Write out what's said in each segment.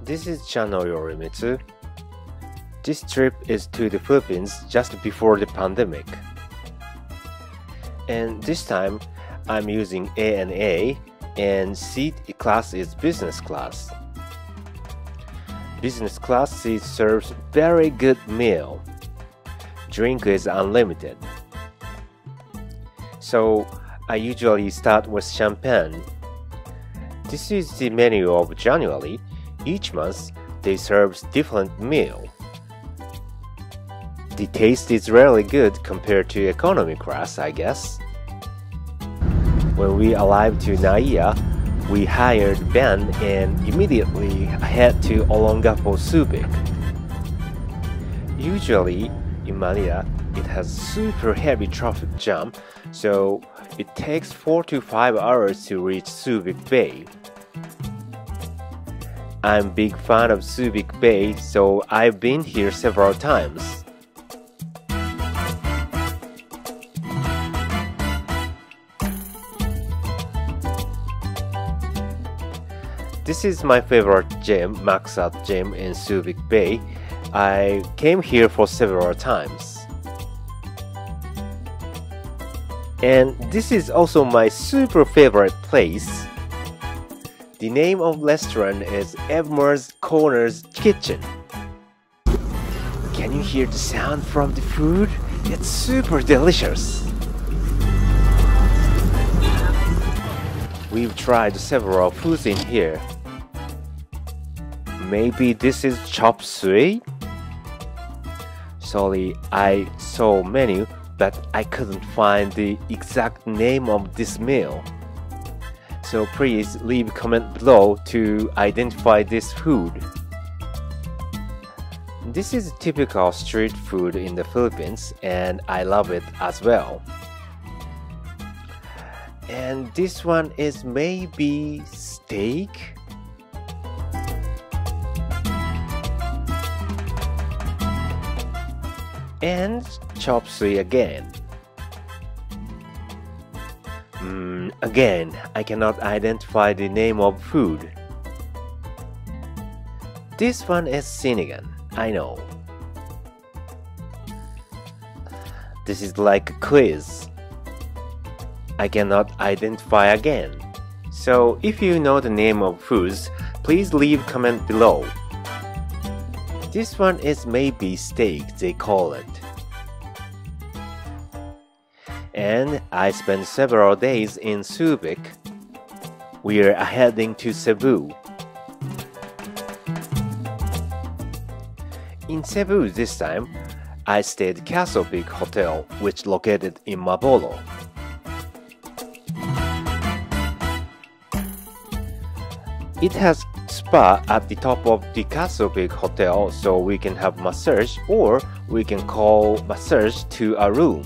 This is Chano Yorimitsu. This trip is to the Philippines just before the pandemic. And this time, I'm using ANA and seat class is business class. Business class seat serves very good meal. Drink is unlimited. So I usually start with champagne. This is the menu of January. Each month they serve different meal. The taste is really good compared to economy class, I guess. When we arrived to Naiya, we hired van and immediately head to Olongapo Subic. Usually in Manila, it has super heavy traffic jam, so it takes 4 to 5 hours to reach Subic Bay. I'm big fan of Subic Bay, so I've been here several times. This is my favorite gym, Maxat Gym in Subic Bay. I came here for several times. And this is also my super favorite place. The name of restaurant is Evermore's Corner's Kitchen. Can you hear the sound from the food? It's super delicious. We've tried several foods in here. Maybe this is chop suey? Sorry, I saw menu, but I couldn't find the exact name of this meal. So please leave a comment below to identify this food. This is typical street food in the Philippines and I love it as well. And this one is maybe steak? And chop suey again. Again, I cannot identify the name of food. This one is sinigang, I know. This is like a quiz. I cannot identify again. So if you know the name of foods, please leave a comment below. This one is maybe steak, they call it. And I spent several days in Subic. We are heading to Cebu. In Cebu this time, I stayed Castle Peak Hotel, which located in Mabolo. It has spa at the top of the Castle Peak Hotel, so we can have massage or we can call massage to a room.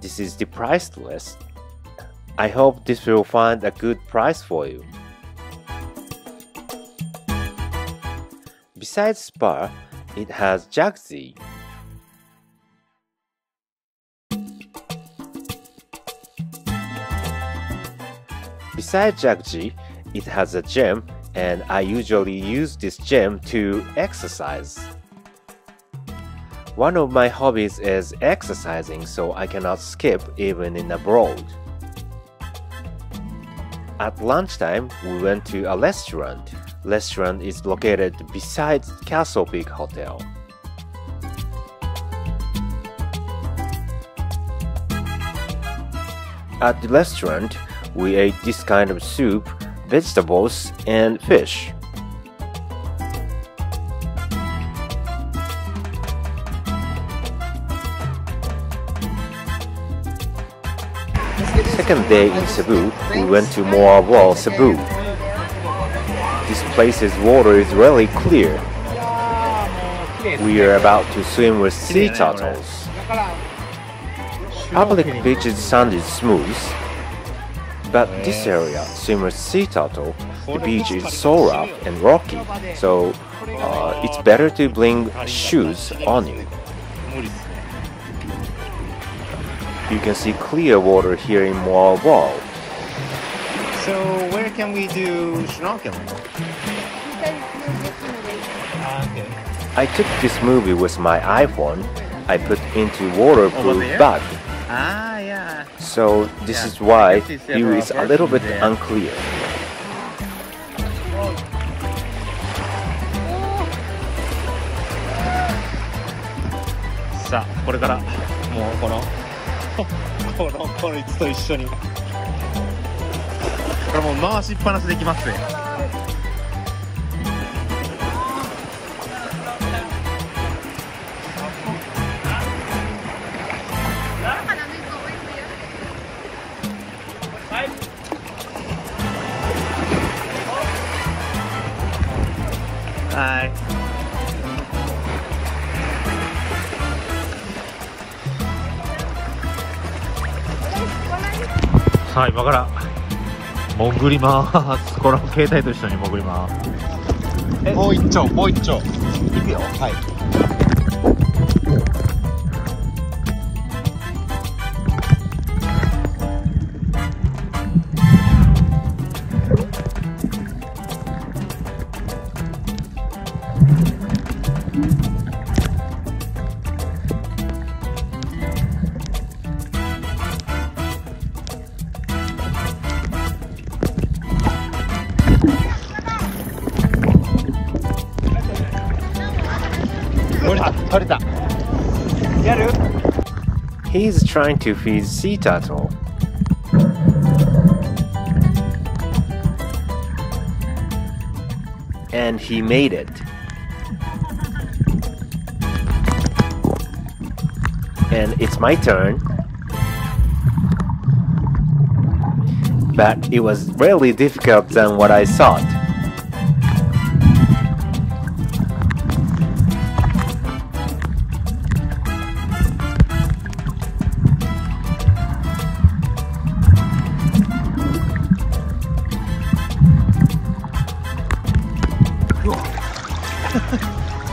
This is the price list. I hope this will find a good price for you. Besides spa, it has jacuzzi. Besides jacuzzi, it has a gym and I usually use this gym to exercise. One of my hobbies is exercising, so I cannot skip even in abroad. At lunchtime, we went to a restaurant. Restaurant is located beside Castle Peak Hotel. At the restaurant, we ate this kind of soup, vegetables, and fish. Second day in Cebu, we went to Moab Cebu. This place's water is really clear. We are about to swim with sea turtles. Public beach's sand is smooth, but this area, swim with sea turtle, the beach is so rough and rocky, so it's better to bring shoes on you. You can see clear water here in Moab. So where can we do snorkeling? Okay. I took this movie with my iPhone. I put into waterproof bag. Ah, yeah. So this is why view is a little bit unclear. Sa, これからもうこの椅子と一緒にこれもう回しっぱなしできますね。はい。さあ今から潜ります。この携帯と一緒に潜ります。もう一丁、もう一丁。いくよ。はい。取れた。やる？ He's trying to feed sea turtle. And he made it. And it's my turn. But it was really difficult than what I thought.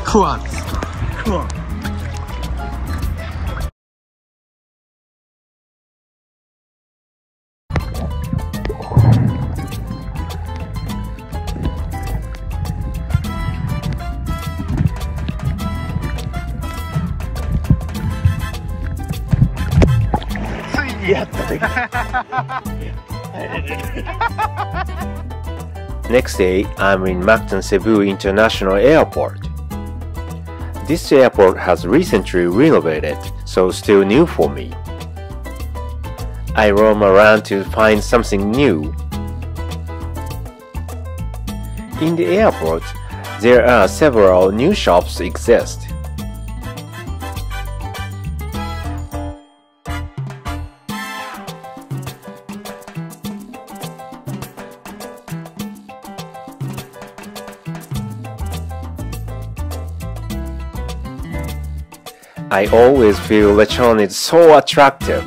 Quads. Come on. Next day, I'm in Moab Cebu International Airport. This airport has recently renovated, so still new for me. I roam around to find something new. In the airport, there are several new shops exist. I always feel lechon is so attractive.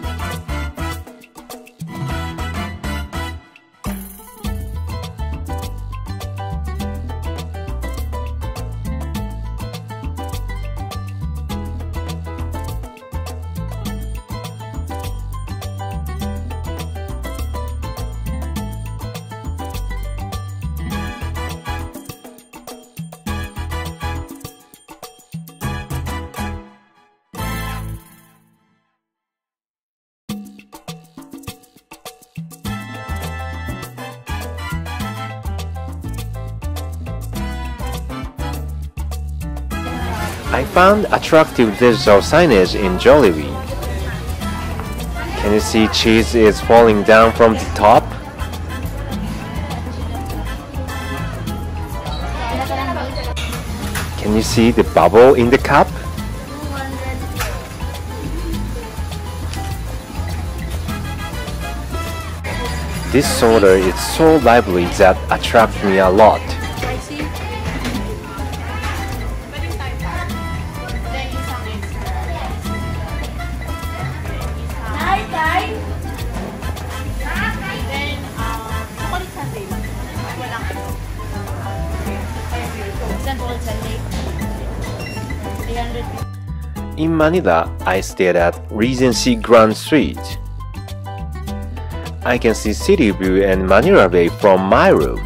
I found attractive digital signage in Jollibee. Can you see cheese is falling down from the top? Can you see the bubble in the cup? This soda is so lively that attracts me a lot. In Manila, I stayed at Regency Grand Suite. I can see City View and Manila Bay from my room.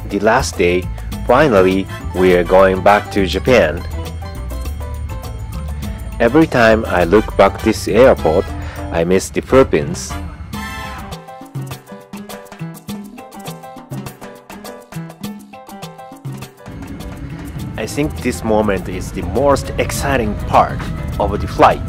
The last day, finally, we are going back to Japan. Every time I look back this airport, I miss the Philippines. I think this moment is the most exciting part of the flight.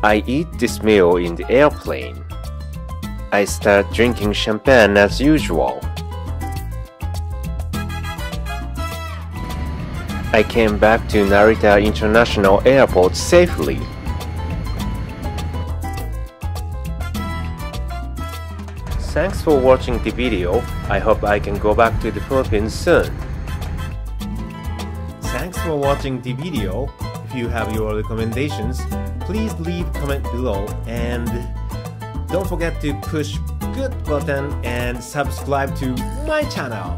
I eat this meal in the airplane. I start drinking champagne as usual. I came back to Narita International Airport safely. Thanks for watching the video. I hope I can go back to the Philippines soon. Thanks for watching the video. If you have your recommendations, please leave comment below and don't forget to push good button and subscribe to my channel.